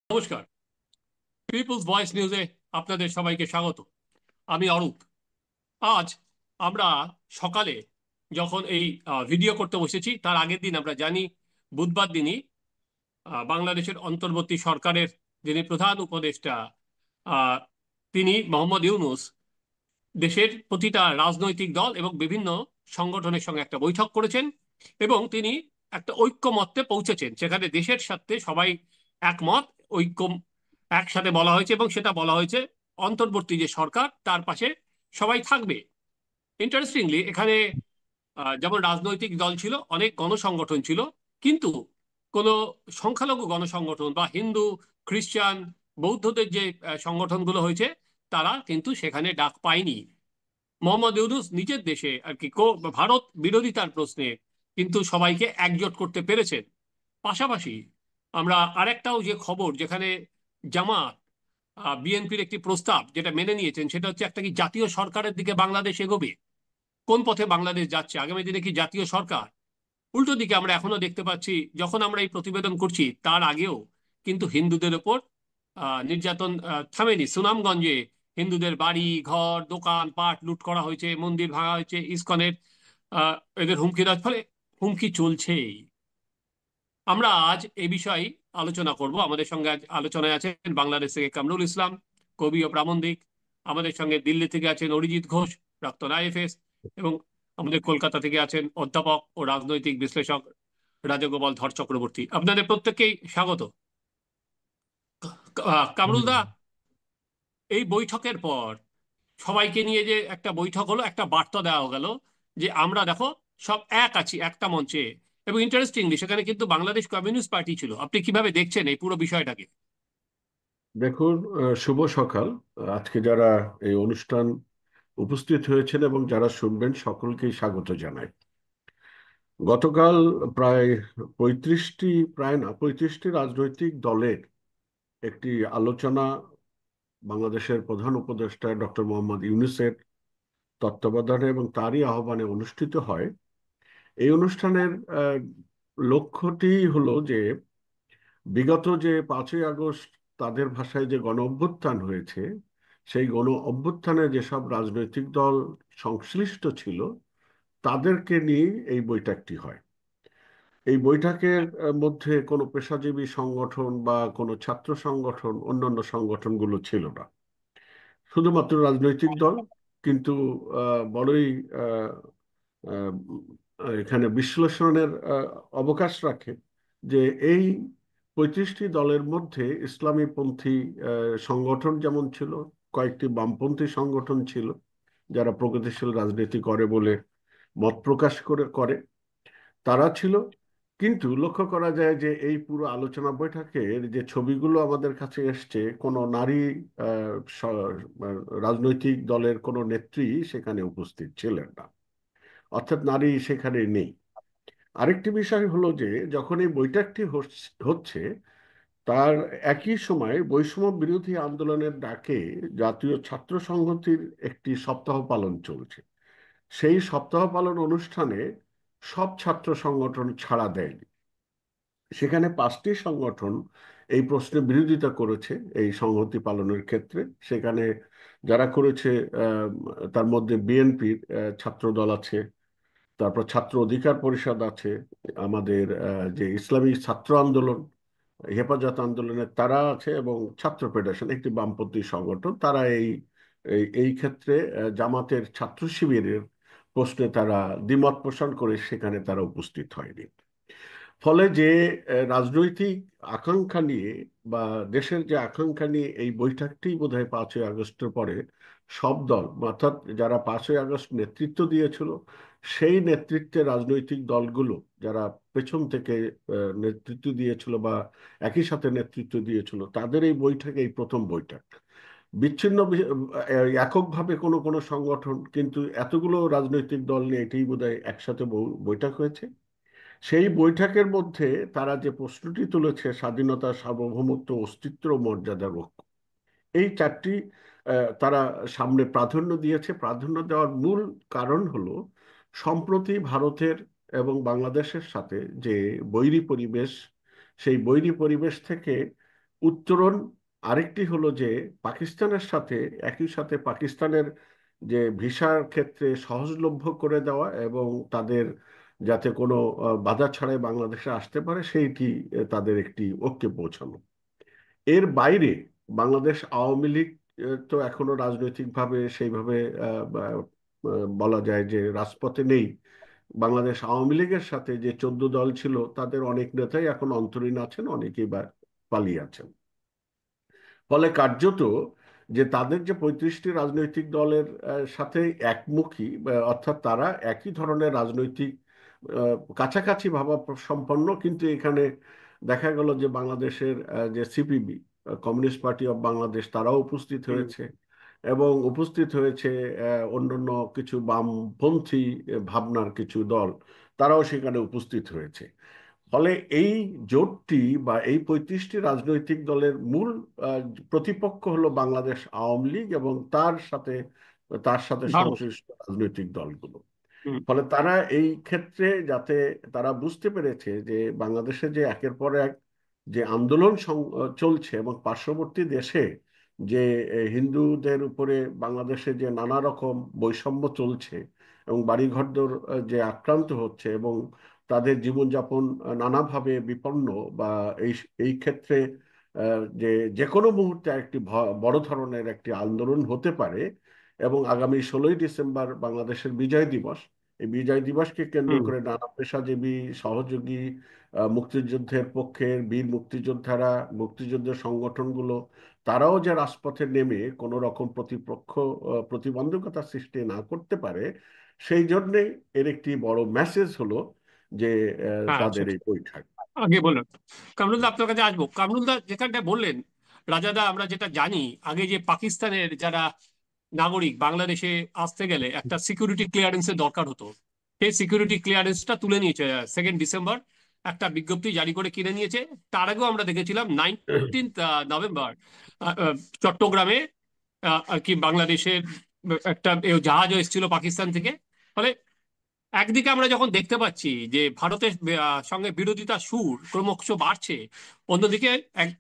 নমস্কার। People's voice নিউজে আপনাদের সবাইকে স্বাগত। আমি অরূপ। আজ আমরা সকালে যখন এই ভিডিও করতে বসেছি তার আগের দিন আমরা জানি বুধবার দিনই বাংলাদেশের অন্তর্বর্তী সরকারের যিনি প্রধান উপদেষ্টা আহ, তিনি মোহাম্মদ ইউনূস দেশের প্রতিটা রাজনৈতিক দল এবং বিভিন্ন সংগঠনের সঙ্গে একটা বৈঠক করেছেন এবং তিনি একটা ঐক্যমত্যে পৌঁছেছেন, সেখানে দেশের সাথে সবাই একমত। ঐক্য একসাথে বলা হয়েছে এবং সেটা বলা হয়েছে অন্তর্বর্তী যে সরকার তার পাশে সবাই থাকবে। ইন্টারেস্টিংলি এখানে যেমন রাজনৈতিক দল ছিল, অনেক গণসংগঠন ছিল, কিন্তু কোনো সংখ্যালঘু গণসংগঠন বা হিন্দু, খ্রিস্টান, বৌদ্ধদের যে সংগঠনগুলো হয়েছে তারা কিন্তু সেখানে ডাক পায়নি। মোহাম্মদ ইউনূস নিজের দেশে আর কি ভারত বিরোধিতার প্রশ্নে কিন্তু সবাইকে একজোট করতে পেরেছেন। পাশাপাশি আমরা আরেকটাও যে খবর, যেখানে জামাত বিএনপির একটি প্রস্তাব যেটা মেনে নিয়েছেন, সেটা হচ্ছে একটা কি জাতীয় সরকারের দিকে বাংলাদেশ এগোবে। কোন পথে বাংলাদেশ যাচ্ছে, আগামী দিনে কি জাতীয় সরকার? উল্টো দিকে আমরা এখনো দেখতে পাচ্ছি, যখন আমরা এই প্রতিবেদন করছি তার আগেও কিন্তু হিন্দুদের ওপর নির্যাতন থামেনি। সুনামগঞ্জে হিন্দুদের বাড়ি ঘর দোকান পাট লুট করা হয়েছে, মন্দির ভাঙা হয়েছে, ইসকনের এদের হুমকি দেওয়ার ফলে হুমকি চলছেই। আমরা আজ এই বিষয়ে আলোচনা করব। আমাদের সঙ্গে আজ আলোচনায় আছেন বাংলাদেশ থেকে কামরুল ইসলাম, কবি ও প্রাবন্ধিক। আমাদের সঙ্গে দিল্লি থেকে আছেন অরিজিৎ ঘোষ, প্রাক্তন আইএফএস। এবং আমাদের কলকাতা থেকে আছেন অধ্যাপক ও রাজনৈতিক বিশ্লেষক রাজগোপাল ধর চক্রবর্তী। আপনাদের প্রত্যেককেই স্বাগত। কামরুল দা, এই বৈঠকের পর সবাইকে নিয়ে যে একটা বৈঠক হলো, একটা বার্তা দেওয়া গেল যে আমরা দেখো সব এক আছি একটা মঞ্চে। এবং ইন্টারেস্টিংলি সেখানে কিন্তু বাংলাদেশ কমিউনিস্ট পার্টি ছিল। আপনি কিভাবে দেখছেন এই পুরো বিষয়টাকে? দেখুন, শুভ সকাল। আজকে যারা এই অনুষ্ঠান উপস্থিত হয়েছেন এবং যারা শুনবেন সকলকেই স্বাগত জানাই। গতকাল প্রায় 35টি, প্রায় না 35টি রাজনৈতিক দলের একটি আলোচনা বাংলাদেশের প্রধান উপদেষ্টা ডক্টর মোহাম্মদ ইউনূসের তত্ত্বাবধানে এবং তারই আহ্বানে অনুষ্ঠিত হয়। এই অনুষ্ঠানের লক্ষ্যটি হলো যে বিগত যে 5ই আগস্ট তাদের ভাষায় যে গণ অভ্যুত্থান হয়েছে, সেই গণ অভ্যুত্থানে যেসব রাজনৈতিক দল সংশ্লিষ্ট ছিল তাদেরকে নিয়ে এই বৈঠকটি হয়। এই বৈঠকের মধ্যে কোনো পেশাজীবী সংগঠন বা কোনো ছাত্র সংগঠন, অন্যান্য সংগঠনগুলো ছিল না, শুধুমাত্র রাজনৈতিক দল। কিন্তু বড়ই আহ, আহ, এখানে বিশ্লেষণের অবকাশ রাখে যে এই 35টি দলের মধ্যে ইসলামী পন্থী সংগঠন যেমন ছিল, কয়েকটি বামপন্থী সংগঠন ছিল যারা প্রগতিশীল রাজনীতি করে বলে মত প্রকাশ করে তারা ছিল। কিন্তু লক্ষ্য করা যায় যে এই পুরো আলোচনা বৈঠকের যে ছবিগুলো আমাদের কাছে এসছে, কোনো নারী রাজনৈতিক দলের কোনো নেত্রী সেখানে উপস্থিত ছিলেন না, অর্থাৎ নারী সেখানে নেই। আরেকটি বিষয় হলো যে যখন এই বৈঠকটি হচ্ছে তার একই সময় বৈষম্য বিরোধী আন্দোলনের ডাকে জাতীয় ছাত্র সংহতির একটি সপ্তাহ পালন চলছে। সেই সপ্তাহ পালন অনুষ্ঠানে সব ছাত্র সংগঠন ছাড়া দেয়নি। সেখানে 5টি সংগঠন এই প্রশ্নে বিরোধিতা করেছে এই সংহতি পালনের ক্ষেত্রে। সেখানে যারা করেছে, আহ, তার মধ্যে বিএনপির ছাত্র দল আছে, তারপর ছাত্র অধিকার পরিষদ আছে, আমাদের যে ইসলামী ছাত্র আন্দোলন, হেফাজত আন্দোলনের তারা আছে, এবং ছাত্র ফেডারেশন একটি বামপন্থী সংগঠন। তারা এই এই এই ক্ষেত্রে জামাতের ছাত্র শিবিরের প্রশ্নে তারা দ্বিমত পোষণ করে সেখানে তারা উপস্থিত হয়নি। ফলে যে রাজনৈতিক আকাঙ্ক্ষা নিয়ে বা দেশের যে আকাঙ্ক্ষা নিয়ে এই বৈঠকটি বোধহয় 5ই আগস্টের পরে সব দল, অর্থাৎ যারা 5ই আগস্ট নেতৃত্ব দিয়েছিল সেই নেতৃত্বে রাজনৈতিক দলগুলো যারা পেছন থেকে নেতৃত্ব দিয়েছিল বা একই সাথে নেতৃত্ব দিয়েছিল, তাদের এই বৈঠক এই প্রথম বৈঠক। বিচ্ছিন্ন এককভাবে কোনো কোনো সংগঠন, কিন্তু এতগুলো রাজনৈতিক দল নিয়ে এটাই বোধহয় একসাথে বৈঠক হয়েছে। সেই বৈঠকের মধ্যে তারা যে প্রশ্নটি তুলেছে, স্বাধীনতা, সার্বভৌমত্ব, অস্তিত্ব ও মর্যাদা রক্ষা, এই চারটি তারা সামনে প্রাধান্য দিয়েছে। প্রাধান্য দেওয়ার মূল কারণ হলো সম্প্রতি ভারতের এবং বাংলাদেশের সাথে যে বৈরী পরিবেশ, সেই বৈরী পরিবেশ থেকে উত্তরণ। আরেকটি হলো যে পাকিস্তানের সাথে, একই সাথে পাকিস্তানের যে ভিসার ক্ষেত্রে সহজলভ্য করে দেওয়া এবং তাদের যাতে কোনো বাধা ছাড়াই বাংলাদেশে আসতে পারে সেইটি তাদের একটি ঐক্যে পৌঁছানো। এর বাইরে বাংলাদেশ আওয়ামী লীগ তো এখনো রাজনৈতিকভাবে সেইভাবে বলা যায় যে রাজপথে নেই। বাংলাদেশ আওয়ামী লীগের সাথে যে 14 দল ছিল তাদের অনেক নেতাই এখন অন্তরীণ আছেন, অনেকেই বা পালিয়ে আছেন। ফলে কার্যত যে তাদের যে 35টি রাজনৈতিক দলের সাথে একমুখী, অর্থাৎ তারা একই ধরনের রাজনৈতিক কাছাকাছি ভাবা সম্পন্ন, কিন্তু এখানে দেখা গেল যে বাংলাদেশের যে CPB, communist party of Bangladesh, তারাও উপস্থিত হুম। হয়েছে এবং উপস্থিত হয়েছে অন্যান্য কিছু বামপন্থী ভাবনার কিছু দল, তারাও সেখানে উপস্থিত হয়েছে। ফলে এই জোটটি বা এই 35টি রাজনৈতিক দলের মূল আহ, প্রতিপক্ষ হলো বাংলাদেশ আওয়ামী লীগ এবং তার সাথে ভারত। সংশ্লিষ্ট রাজনৈতিক দলগুলো। হুম। ফলে তারা এই ক্ষেত্রে যাতে তারা বুঝতে পেরেছে যে বাংলাদেশে যে একের পর এক যে আন্দোলন চলছে এবং পার্শ্ববর্তী দেশে যে হিন্দুদের উপরে বাংলাদেশে যে নানা রকম বৈষম্য চলছে এবং বাড়িঘরদোর যে আক্রান্ত হচ্ছে এবং তাদের জীবনযাপন নানাভাবে বিপন্ন, বা এই এই ক্ষেত্রে যে যে কোনো মুহূর্তে একটি বড় ধরনের একটি আন্দোলন হতে পারে। এবং আগামী 16ই ডিসেম্বর বাংলাদেশের বিজয় দিবস, এই বিজয় দিবসকে কেন্দ্র হুম। করে নানা পেশাজীবী সহযোগী মুক্তিযুদ্ধের পক্ষের বীর মুক্তিযোদ্ধারা, মুক্তিযুদ্ধের সংগঠনগুলো, তারাও যে রাজপথে নেমে কোনো রকম প্রতিপক্ষ প্রতিবন্ধকতা সৃষ্টি না করতে পারে, সেই জন্যে এর একটি বড় মেসেজ হলো যে হ্যাঁ, তাদের সেটা এই বৈঠক। আগে বলুন। কামরুলদা, আপনার কাছে আসবো। কামরুলদা যেখানটা বললেন, রাজাদা, আমরা যেটা জানি, আগে যে পাকিস্তানের যারা নাগরিক বাংলাদেশে আসতে গেলে একটা সিকিউরিটি ক্লিয়ারেন্সের দরকার হতো, সেই সিকিউরিটি ক্লিয়ারেন্সটা তুলে নিয়েছে 2 ডিসেম্বর, একটা বিজ্ঞপ্তি জারি করে কিনে নিয়েছে। তার আগেও আমরা দেখেছিলাম 19 নভেম্বর চট্টগ্রামে আর কি বাংলাদেশের একটা জাহাজও এসেছিল পাকিস্তান থেকে। ফলে একদিকে আমরা যখন দেখতে পাচ্ছি যে ভারতের সঙ্গে বিরোধিতা সুর ক্রমশ বাড়ছে, অন্যদিকে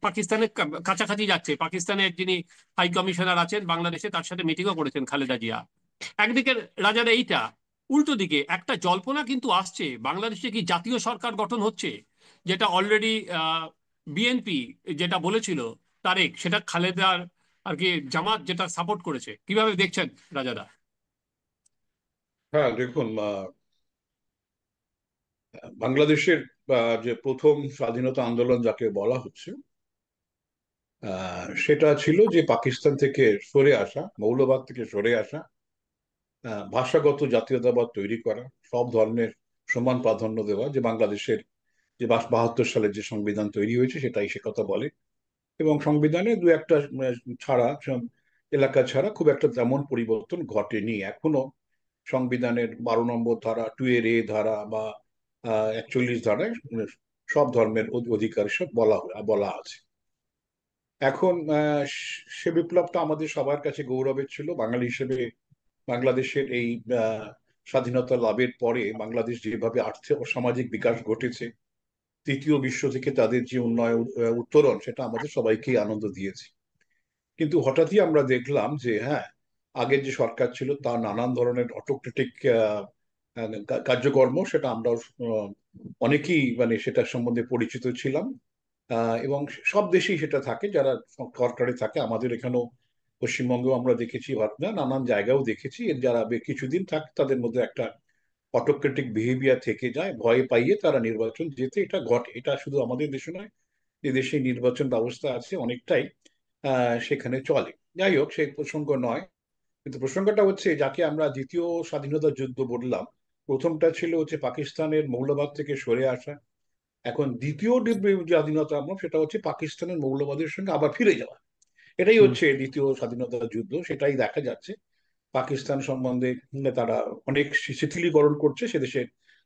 পাকিস্তানের কাছাকাছি যাচ্ছে। পাকিস্তানের যিনি হাই কমিশনার আছেন বাংলাদেশে, তার সাথে মিটিংও করেছেন খালেদা জিয়া। একদিকে রাজারা এইটা, উল্টো দিকে একটা জল্পনা কিন্তু আসছে বাংলাদেশে কি জাতীয় সরকার গঠন হচ্ছে, যেটা অলরেডি বিএনপি যেটা বলেছিল তারেক, সেটা খালেদার আর কি জামাত যেটা সাপোর্ট করেছে। কিভাবে দেখছেন রাজাদা? হ্যাঁ, দেখুন, বাংলাদেশের যে প্রথম স্বাধীনতা আন্দোলন যাকে বলা হচ্ছে, সেটা ছিল যে পাকিস্তান থেকে সরে আসা, মৌলবাদ থেকে সরে আসা, ভাষাগত জাতীয়তাবাদ তৈরি করা, সব ধর্মের সমান প্রাধান্য দেওয়া, যে বাংলাদেশের যে 72 সালে যে সংবিধান তৈরি হয়েছে সেটাই সে কথা বলে। এবং সংবিধানে দু একটা ছাড়া, এলাকা ছাড়া খুব একটা তেমন পরিবর্তন ঘটেনি এখনো। সংবিধানের 12 নম্বর ধারা, 2 এর ধারা বা 41 ধারায় সব ধর্মের অধিকার সব বলা আছে। এখন সে বিপ্লবটা আমাদের সবার কাছে গৌরবের ছিল বাঙালি হিসেবে। বাংলাদেশের এই স্বাধীনতা লাভের পরে বাংলাদেশ যেভাবে আর্থিক ও সামাজিক বিকাশ ঘটেছে, তৃতীয় বিশ্ব থেকে তাদের যে উন্নয়ন, উত্তরণ, সেটা আমাদের সবাইকেই আনন্দ দিয়েছে। কিন্তু হঠাৎই আমরা দেখলাম যে হ্যাঁ, আগের যে সরকার ছিল তার নানান ধরনের অটোক্রেটিক কার্যকর্ম, সেটা আমরা অনেকেই মানে সেটার সম্বন্ধে পরিচিত ছিলাম। এবং সব দেশেই সেটা থাকে, যারা সরকারে থাকে। আমাদের এখানেও পশ্চিমবঙ্গেও আমরা দেখেছি, ভারতে নানান জায়গাও দেখেছি, এর যারা কিছুদিন থাকে তাদের মধ্যে একটা অটোক্রেটিক বিহেভিয়ার থেকে যায়, ভয় পাইয়ে তারা নির্বাচন যেতে, এটা ঘটে। এটা শুধু আমাদের দেশে নয়, যে দেশে নির্বাচন ব্যবস্থা আছে অনেকটাই সেখানে চলে। যাই হোক, সেই প্রসঙ্গ নয়। কিন্তু প্রসঙ্গটা হচ্ছে, যাকে আমরা দ্বিতীয় স্বাধীনতা যুদ্ধ বললাম, প্রথমটা ছিল হচ্ছে পাকিস্তানের মৌলবাদ থেকে সরে আসা। এখন দ্বিতীয় স্বাধীনতা আমরা, সেটা হচ্ছে পাকিস্তানের মৌলবাদের সঙ্গে আবার ফিরে যাওয়া। এটাই হুম। হচ্ছে দ্বিতীয় স্বাধীনতা যুদ্ধ। সেটাই দেখা যাচ্ছে পাকিস্তান সম্বন্ধে। তারা অনেক শিথিলীকরণ করছে সে দেশে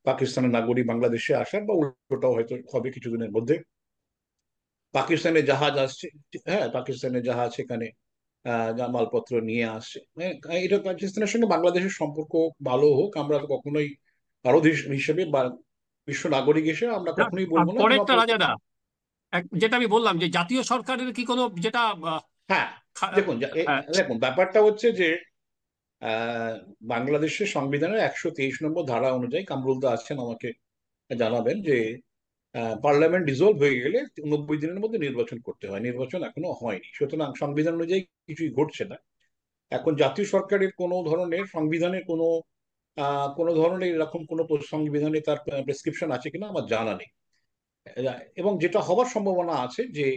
পাকিস্তানের নাগরিক বাংলাদেশে আসার, বা উল্টোটাও হয়তো হবে কিছুদিনের মধ্যে। পাকিস্তানের জাহাজ আসছে, হ্যাঁ, পাকিস্তানের জাহাজ সেখানে মালপত্র নিয়ে আসছে। হ্যাঁ, এটা পাকিস্তানের সঙ্গে বাংলাদেশের সম্পর্ক ভালো হোক, আমরা তো কখনোই ভারত হিসেবে বা বিশ্ব নাগরিক হিসেবে আমরা যাক, কখনোই আর বলবো না যেন পরেরটা রাজাদা, যেটা আমি বললাম যে জাতীয় সরকারের কি কোনো যেটা হ্যাঁ, খা- দেখুন হ্যাঁ, দেখুন ব্যাপারটা হচ্ছে যে আহ, বাংলাদেশের সংবিধানের 123 নম্বর ধারা অনুযায়ী, কামরুলদা আছেন, আমাকে জানাবেন যে পার্লামেন্ট ডিসলভ হয়ে গেলে 90 দিনের মধ্যে নির্বাচন করতে হয়। নির্বাচন এখনো হয়নি, সুতরাং সংবিধান অনুযায়ী কিছুই ঘটছে না। এখন জাতীয় সরকারের কোনো ধরনের সংবিধানের কোনো ধরনের এরকম কোনো সংবিধানে তার প্রেসক্রিপশন আছে কিনা আমার জানা নেই। এবং যেটা হবার সম্ভাবনা আছে যে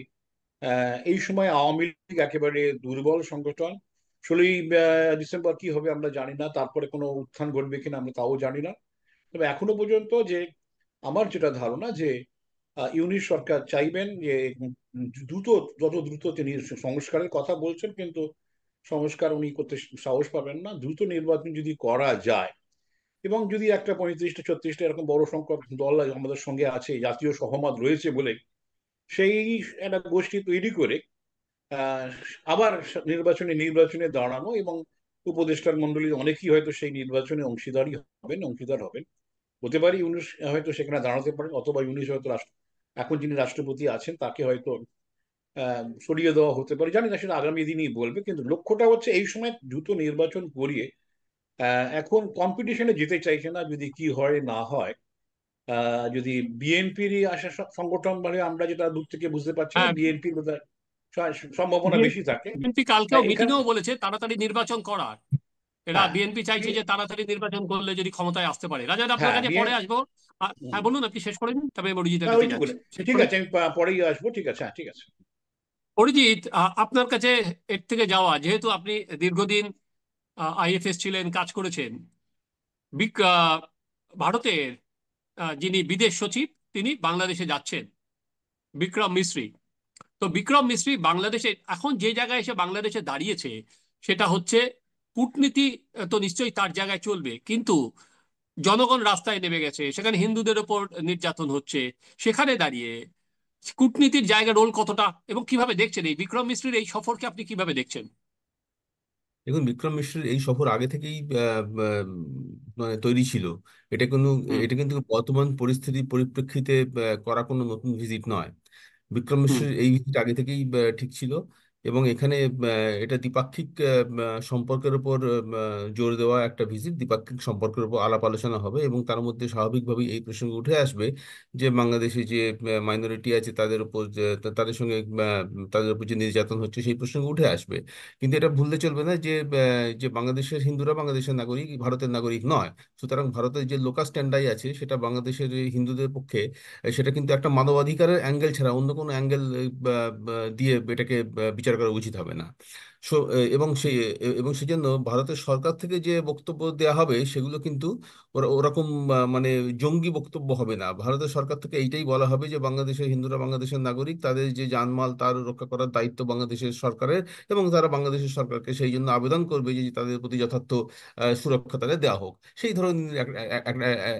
এই সময় আওয়ামী লীগ একেবারে দুর্বল সংগঠন। 16ই ডিসেম্বর কি হবে আমরা জানি না, তারপরে কোনো উত্থান ঘটবে কিনা আমরা তাও জানি না। তবে এখনো পর্যন্ত যে আমার যেটা ধারণা যে ইউনিট সরকার চাইবেন যে দ্রুত, যত দ্রুত তিনি সংস্কারের কথা বলছেন, কিন্তু সংস্কার উনি করতে সাহস পাবেন না। দ্রুত নির্বাচন যদি করা যায়, এবং যদি একটা 35টা 36টা এরকম বড় সংখ্যক দল আমাদের সঙ্গে আছে, জাতীয় সহমত রয়েছে বলে সেই একটা গোষ্ঠী তৈরি করে আহ, আবার নির্বাচনে দাঁড়ানো, এবং উপদেষ্টার মন্ডলীর অনেকেই হয়তো সেই নির্বাচনে অংশীদার হবেন। হতে পারে ইউনুস হয়তো সেখানে দাঁড়াতে পারেন, অথবা ইউনুস হয়তো এখন যিনি রাষ্ট্রপতি আছেন তাকে হয়তো সরিয়ে দেওয়া হতে পারে, জানি না, সেটা আগামী দিনই বলবে। কিন্তু লক্ষ্যটা হচ্ছে এই সময় দ্রুত নির্বাচন করিয়ে, এখন কম্পিটিশনে যেতে চাইছে না, যদি কি হয় না হয়। যদি বিএনপির আশা সংগঠন মানে আমরা যেটা দূর থেকে বুঝতে পারছি না, হ্যাঁ, বিএনপির সম্ভাবনা বেশি থাকে। বিএনপি কালকেও এখানে মিটিংয়েও বলেছে তাড়াতাড়ি নির্বাচন করার। এরা হ্যাঁ বিএনপি চাইছে যে তাড়াতাড়ি নির্বাচন করলে যদি ক্ষমতায় আসতে পারে। রাজা, আপনার হ্যাঁ কাছে পরে আসবো। হ্যাঁ, বলুন, আপনি শেষ করে নিন, তবে অরিজিতের কাছে ওইটুকু। যাচ্ছি, শেষ ঠিক করে। আছে, আমি পরেই আসবো। ঠিক আছে, হ্যাঁ ঠিক আছে। অরিজিৎ, আপনার কাছে এর থেকে যাওয়া, যেহেতু আপনি দীর্ঘদিন আইএফএস ছিলেন, কাজ করেছেন, বিক- আহ, ভারতের যিনি বিদেশ সচিব, তিনি বাংলাদেশে যাচ্ছেন, বিক্রম মিশ্রি। তো বিক্রম মিশ্রি বাংলাদেশে এখন যে জায়গায় এসে বাংলাদেশে দাঁড়িয়েছে, সেটা হচ্ছে কূটনীতি। তো নিশ্চয়ই তার জায়গায় চলবে, কিন্তু জনগণ রাস্তায় নেমে গেছে, সেখানে হিন্দুদের ওপর নির্যাতন হচ্ছে। সেখানে দাঁড়িয়ে কূটনীতির জায়গা রোল কতটা, এবং কিভাবে দেখছেন এই বিক্রম মিশ্রির এই সফরকে, আপনি কিভাবে দেখছেন? দেখুন, বিক্রম মিশ্রের এই সফর আগে থেকেই মানে তৈরি ছিল। এটা কোনো হুম, এটা কিন্তু বর্তমান পরিস্থিতির পরিপ্রেক্ষিতে করা কোনো নতুন ভিজিট নয়। বিক্রম হুম। মিশ্রের এই ভিজিট আগে থেকেই ঠিক ছিল। এবং এখানে এটা দ্বিপাক্ষিক সম্পর্কের উপর জোর দেওয়া একটা ভিজিট, দ্বিপাক্ষিক সম্পর্কের উপর আলাপ আলোচনা হবে, এবং তার মধ্যে স্বাভাবিকভাবেই এই প্রসঙ্গ উঠে আসবে যে বাংলাদেশে যে মাইনরিটি আছে তাদের উপর তাদের সঙ্গে তাদের উপর যে নির্যাতন হচ্ছে সেই প্রসঙ্গ উঠে আসবে। কিন্তু এটা ভুললে চলবে না যে যে বাংলাদেশের হিন্দুরা বাংলাদেশের নাগরিক, ভারতের নাগরিক নয়। সুতরাং ভারতের যে লোকাল স্ট্যান্ডাই আছে সেটা বাংলাদেশের এই হিন্দুদের পক্ষে সেটা কিন্তু একটা মানবাধিকারের অ্যাঙ্গেল ছাড়া অন্য কোনো অ্যাঙ্গেল দিয়ে এটাকে বিচার করা উচিত হবে না। সো এবং সেজন্য ভারতের সরকার থেকে যে বক্তব্য দেওয়া হবে সেগুলো কিন্তু ওরকম মানে জঙ্গি বক্তব্য হবে না। ভারতের সরকার থেকে এইটাই বলা হবে যে বাংলাদেশের হিন্দুরা বাংলাদেশের নাগরিক, তাদের যে জানমাল তার রক্ষা করার দায়িত্ব বাংলাদেশের সরকারের, এবং তারা বাংলাদেশের সরকারকে সেই জন্য আবেদন করবে যে তাদের প্রতি যথার্থ সুরক্ষা তাদের দেওয়া হোক। সেই ধরনের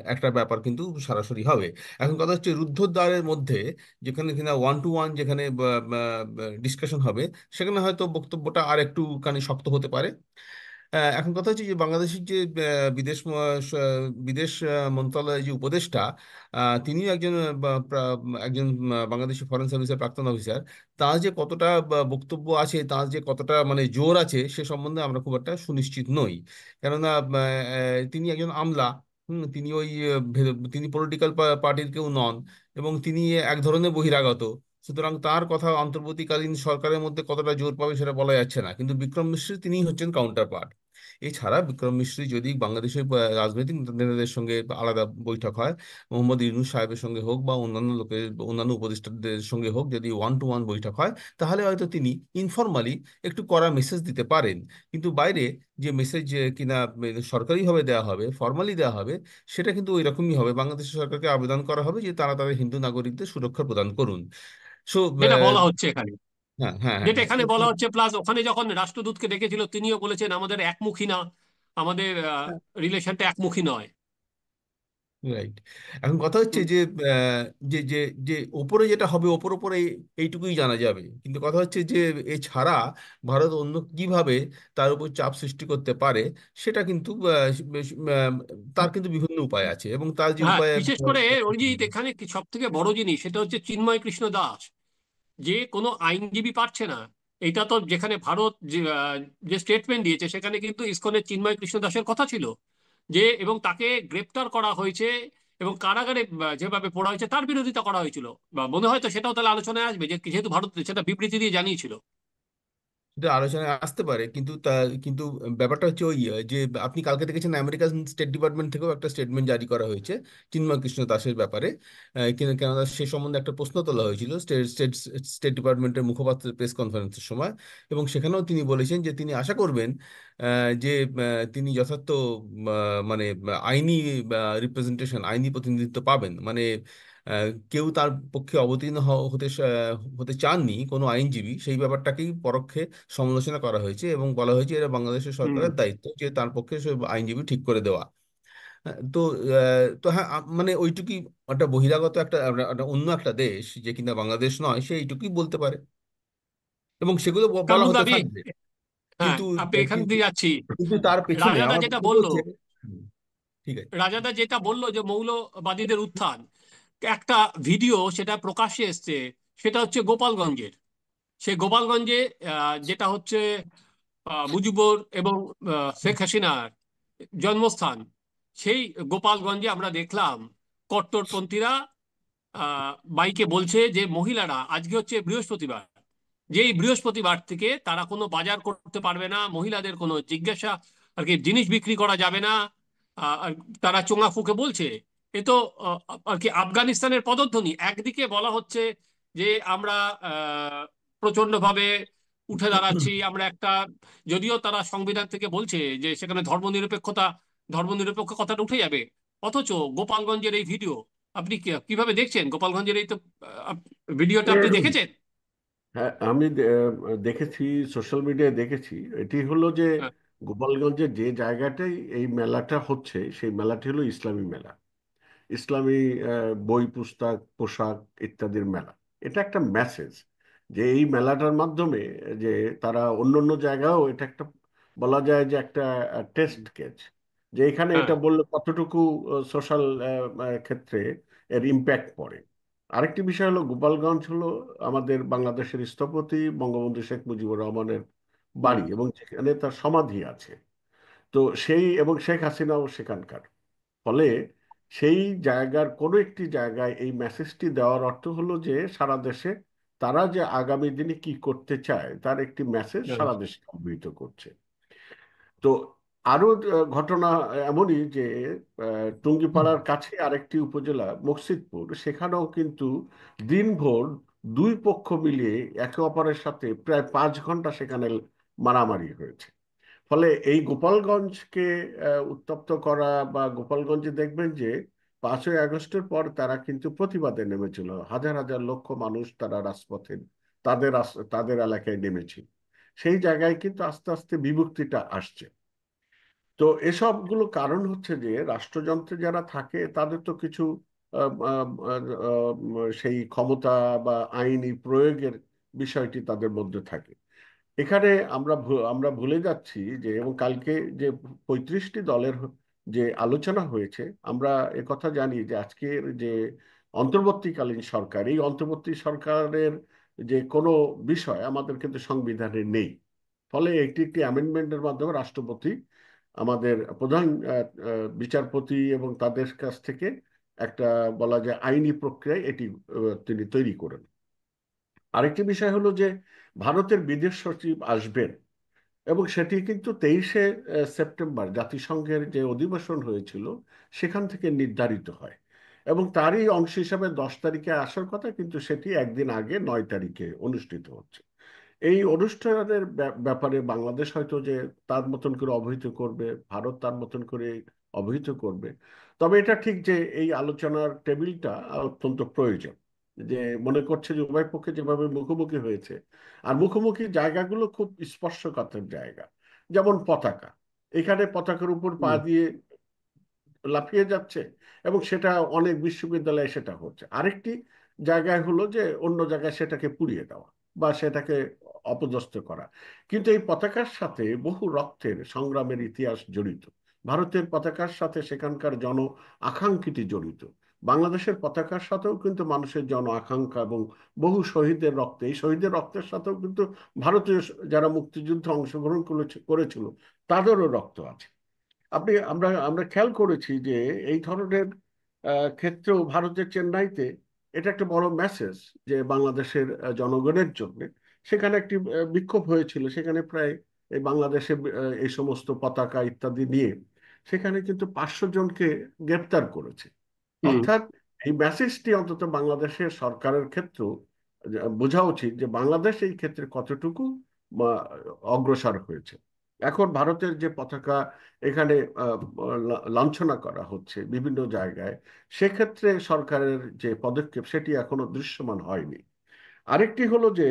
একটা ব্যাপার কিন্তু সরাসরি হবে। এখন কথা হচ্ছে রুদ্ধদ্বারের মধ্যে, যেখানে কিনা ওয়ান টু ওয়ান যেখানে ডিসকাশন হবে, সেখানে হয়তো বক্তব্যটা আর একটুখানি শক্ত হতে পারে। এখন কথা হচ্ছে যে বাংলাদেশের যে বিদেশ মন্ত্রণালয়ের যে উপদেষ্টা, তিনিও একজন একজন বাংলাদেশি ফরেন সার্ভিসের প্রাক্তন অফিসার। তার যে কতটা বক্তব্য আছে, তার যে কতটা মানে জোর আছে, সে সম্বন্ধে আমরা খুব একটা সুনিশ্চিত নই। কেননা তিনি একজন আমলা। তিনি ওই তিনি পলিটিক্যাল পার্টির কেউ নন, এবং তিনি এক ধরনের বহিরাগত। সুতরাং তার কথা অন্তর্বর্তীকালীন সরকারের মধ্যে কতটা জোর পাবে সেটা বলা যাচ্ছে না। কিন্তু বিক্রম মিশ্র তিনি হচ্ছেন কাউন্টার পার্ট। এছাড়া বিক্রম মিশ্রি যদি বাংলাদেশের রাজনৈতিক নেতাদের সঙ্গে আলাদা বৈঠক হয়, মোহাম্মদ ইউনূস সাহেবের সঙ্গে হোক বা অন্যান্য উপদেষ্টাদের সঙ্গে হোক, যদি ওয়ান টু ওয়ান বৈঠক হয়, তাহলে হয়তো তিনি ইনফরমালি একটু কড়া মেসেজ দিতে পারেন। কিন্তু বাইরে যে মেসেজ কিনা সরকারিভাবে দেওয়া হবে, ফর্মালি দেওয়া হবে, সেটা কিন্তু ওই রকমই হবে। বাংলাদেশের সরকারকে আবেদন করা হবে যে তারা তাদের হিন্দু নাগরিকদের সুরক্ষা প্রদান করুন। সো যেটা বলা হচ্ছে এখানে, হ্যাঁ, হ্যাঁ, হ্যাঁ, যেটা হ্যাঁ। এখানে বলা হচ্ছে, প্লাস ওখানে যখন রাষ্ট্রদূতকে ডেকেছিল তিনিও বলেছেন আমাদের একমুখী না, আমাদের রিলেশনটা একমুখী নয়। রাইট। এখন কথা হচ্ছে হুম। যে আহ, যে যে যে ওপরে যেটা হবে, ওপরে এইটুকুই জানা যাবে। কিন্তু কথা হচ্ছে যে এছাড়া ভারত অন্য কিভাবে তার উপর চাপ সৃষ্টি করতে পারে, সেটা কিন্তু তার কিন্তু বিভিন্ন উপায় আছে, এবং তার যে হ্যাঁ, উপায় বিশেষ করে অরিজিৎ, এখানে সব থেকে বড় জিনিস সেটা হচ্ছে চিন্ময় কৃষ্ণ দাস। যে কোনো আইনজীবী পারছে না। এটা তো যেখানে ভারত যে স্টেটমেন্ট দিয়েছে সেখানে কিন্তু ইসকনের চিন্ময় কৃষ্ণ দাসের কথা ছিল যে, এবং তাকে গ্রেপ্তার করা হয়েছে এবং কারাগারে যেভাবে পড়া হয়েছে তার বিরোধিতা করা হয়েছিল। বা মনে হয় তো সেটাও তাহলে আলোচনায় আসবে, যে যেহেতু ভারত সেটা বিবৃতি দিয়ে জানিয়েছিল। এটা আলোচনায় আসতে পারে, কিন্তু ব্যাপারটা হচ্ছে ওই যে আপনি কালকে দেখেছেন আমেরিকান স্টেট ডিপার্টমেন্ট থেকেও একটা স্টেটমেন্ট জারি করা হয়েছে চিন্ময় কৃষ্ণ দাসের ব্যাপারে। কেননা সে সম্বন্ধে একটা প্রশ্ন তোলা হয়েছিল স্টেট স্টেট স্টেট ডিপার্টমেন্টের মুখপাত্রের প্রেস কনফারেন্সের সময়, এবং সেখানেও তিনি বলেছেন যে তিনি আশা করবেন যে তিনি যথার্থ মানে আইনি রিপ্রেজেন্টেশন, আইনি প্রতিনিধিত্ব পাবেন। মানে কেউ তার পক্ষে অবতীর্ণ হতে চাননি কোনো আইনজীবী, সেই ব্যাপারটাকেই পরোক্ষে সমালোচনা করা হয়েছে এবং বলা হয়েছে এটা বাংলাদেশের হুম। সরকারের দায়িত্ব যে তার পক্ষে সে আইনজীবী ঠিক করে দেওয়া। তো তো হ্যাঁ, মানে ওইটুকুই একটা বহিরাগত একটা অন্য একটা দেশ যে কিনা বাংলাদেশ নয়, সে এইটুকুই বলতে পারে এবং সেগুলো বলা কামরুল হতে আমি, থাকবে। হ্যাঁ কিন্তু আপনি এখান কিন্তু দিয়ে যাচ্ছি। কিন্তু তার পেছনে রাজাদা আমার যেটা মনে বলল, হচ্ছে। হুম, ঠিক আছে। রাজাদা যেটা বললো যে মৌলবাদীদের উত্থান, একটা ভিডিও সেটা প্রকাশ্যে এসছে, সেটা হচ্ছে গোপালগঞ্জের। সে গোপালগঞ্জে যেটা হচ্ছে মুজিবুর এবং শেখ হাসিনার জন্মস্থান, সেই গোপালগঞ্জে আমরা দেখলাম কট্টরপন্থীরা বাইকে বলছে যে মহিলারা, আজকে হচ্ছে বৃহস্পতিবার, যে এই বৃহস্পতিবার থেকে তারা কোনো বাজার করতে পারবে না, মহিলাদের কোনো জিজ্ঞাসা আর কি জিনিস বিক্রি করা যাবে না। আর তারা চোঙা ফুঁকে বলছে। এ তো আর কি আফগানিস্তানের পদধ্বনি। একদিকে বলা হচ্ছে যে আমরা প্রচন্ডভাবে উঠে দাঁড়াচ্ছি, আমরা একটা, যদিও তারা সংবিধান থেকে বলছে যে সেখানে ধর্মনিরপেক্ষ কথাটা উঠে যাবে, অথচ গোপালগঞ্জের এই ভিডিও আপনি কিভাবে দেখছেন? গোপালগঞ্জের এই তো ভিডিওটা আপনি দেখেছেন? হ্যাঁ, আমি দেখেছি, সোশ্যাল মিডিয়ায় দেখেছি। এটি হলো যে হ্যাঁ, গোপালগঞ্জের যে জায়গাটাই এই মেলাটা হচ্ছে, সেই মেলাটি হলো ইসলামী মেলা। ইসলামী বই, পুস্তক, পোশাক ইত্যাদির মেলা। এটা একটা মেসেজ যে এই মেলাটার মাধ্যমে যে তারা অন্য অন্য জায়গায়ও, এটা একটা বলা যায় যে একটা টেস্ট কেস, যে এখানে হ্যাঁ, এটা বললে কতটুকু সোশ্যাল ক্ষেত্রে এর ইম্প্যাক্ট পড়ে। আরেকটি বিষয় হলো, গোপালগঞ্জ হলো আমাদের বাংলাদেশের স্থপতি বঙ্গবন্ধু শেখ মুজিবুর রহমানের হুম, বাড়ি, এবং সেখানে তার সমাধি আছে। তো সেই, এবং শেখ হাসিনাও সেখানকার। ফলে সেই জায়গার কোনো একটি জায়গায় এই মেসেজটি দেওয়ার অর্থ হলো যে সারা দেশে তারা যে আগামী দিনে কি করতে চায় তার একটি মেসেজ হ্যাঁ, সারা দেশকে অবহিত করছে। তো আরো ঘটনা এমনই যে টুঙ্গিপাড়ার কাছে আরেকটি উপজেলা মকসিদপুর, সেখানেও কিন্তু দিনভর দুই পক্ষ মিলিয়ে একে অপরের সাথে প্রায় 5 ঘন্টা সেখানে মারামারি হয়েছে। ফলে এই গোপালগঞ্জকে উত্তপ্ত করা, বা গোপালগঞ্জে দেখবেন যে 5ই আগস্টের পর তারা কিন্তু প্রতিবাদে নেমেছিল, হাজার হাজার লক্ষ মানুষ তারা রাজপথে তাদের এলাকায় নেমেছিল। সেই জায়গায় কিন্তু আস্তে আস্তে বিভক্তিটা আসছে। তো এসবগুলো কারণ হচ্ছে যে রাষ্ট্রযন্ত্রে যারা থাকে তাদের তো কিছু আহ, আহ, সেই ক্ষমতা বা আইনি প্রয়োগের বিষয়টি তাদের মধ্যে থাকে। এখানে আমরা ভুলে যাচ্ছি যে, এবং কালকে যে 35টি দলের যে আলোচনা হয়েছে, আমরা একথা জানি যে আজকের যে অন্তর্বর্তীকালীন সরকার, এই অন্তর্বর্তী সরকারের যে কোনো বিষয় আমাদের কিন্তু সংবিধানে নেই। ফলে একটি একটি অ্যামেন্ডমেন্টের মাধ্যমে রাষ্ট্রপতি আমাদের প্রধান বিচারপতি এবং তাদের কাছ থেকে একটা বলা যায় আইনি প্রক্রিয়ায় এটি তিনি তৈরি করেন। আরেকটি বিষয় হলো যে ভারতের বিদেশ সচিব আসবেন, এবং সেটি কিন্তু 23শে সেপ্টেম্বর জাতিসংঘের যে অধিবেশন হয়েছিল সেখান থেকে নির্ধারিত হয়, এবং তারই অংশ হিসাবে 10 তারিখে আসার কথা, কিন্তু সেটি একদিন আগে 9 তারিখে অনুষ্ঠিত হচ্ছে। এই অনুষ্ঠানের ব্যাপারে বাংলাদেশ হয়তো যে তার মতন করে অবহিত করবে, ভারত তার মতন করে অবহিত করবে। তবে এটা ঠিক যে এই আলোচনার টেবিলটা অত্যন্ত প্রয়োজন। যে মনে করছে যে উভয় পক্ষে যেভাবে মুখোমুখি হয়েছে, আর মুখোমুখি জায়গাগুলো খুব স্পর্শকাতর জায়গা, যেমন পতাকা। এখানে পতাকার উপর পা হুম, দিয়ে লাফিয়ে যাচ্ছে, এবং সেটা অনেক বিশ্ববিদ্যালয়ে সেটা হচ্ছে। আরেকটি জায়গায় হলো যে অন্য জায়গায় সেটাকে পুড়িয়ে দেওয়া বা সেটাকে অপদস্থ করা। কিন্তু এই পতাকার সাথে বহু রক্তের সংগ্রামের ইতিহাস জড়িত। ভারতের পতাকার সাথে সেখানকার জন আকাঙ্ক্ষিত জড়িত। বাংলাদেশের পতাকার সাথেও কিন্তু মানুষের জন আকাঙ্ক্ষা এবং বহু শহীদের রক্তে, এই শহীদের রক্তের সাথেও কিন্তু ভারতীয় যারা মুক্তিযুদ্ধে অংশগ্রহণ করেছিল তাদেরও রক্ত আছে। আমরা আমরা খেয়াল করেছি যে এই ধরনের ক্ষেত্রেও ভারতের চেন্নাইতে এটা একটা বড় মেসেজ যে বাংলাদেশের জনগণের জন্য সেখানে একটি বিক্ষোভ হয়েছিল। সেখানে প্রায় এই বাংলাদেশে এই সমস্ত পতাকা ইত্যাদি নিয়ে সেখানে কিন্তু 500 জনকে গ্রেপ্তার করেছে। হুম। অর্থাৎ এই মেসেজটি অন্তত বাংলাদেশের সরকারের ক্ষেত্রেও বোঝা উচিত যে বাংলাদেশ এই ক্ষেত্রে কতটুকু বা, অগ্রসর হয়েছে। এখন ভারতের যে পতাকা এখানে লাঞ্ছনা করা হচ্ছে বিভিন্ন জায়গায়, সেক্ষেত্রে সরকারের যে পদক্ষেপ সেটি এখনো দৃশ্যমান হয়নি। আরেকটি হলো যে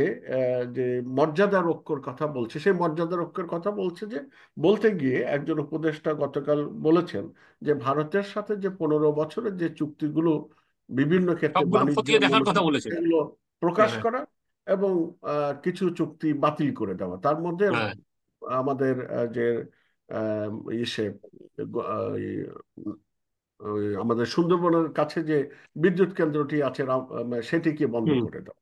মর্যাদা রক্ষার কথা বলছে, সেই মর্যাদা রক্ষার কথা বলছে যে বলতে গিয়ে একজন উপদেষ্টা গতকাল বলেছেন যে ভারতের সাথে যে 15 বছরের যে চুক্তিগুলো বিভিন্ন ক্ষেত্রে সবগুলো বাণিজ্য খতিয়ে দেখার কথা মূলক বলেছেন। সেগুলো হ্যাঁ, প্রকাশ হ্যাঁ, করা এবং কিছু চুক্তি বাতিল করে দেওয়া। তার মধ্যে হ্যাঁ। আমাদের যে ইসে এই, আমাদের সুন্দরবনের কাছে যে বিদ্যুৎ কেন্দ্রটি আছে সেটিকে বন্ধ হুম। করে দেওয়া।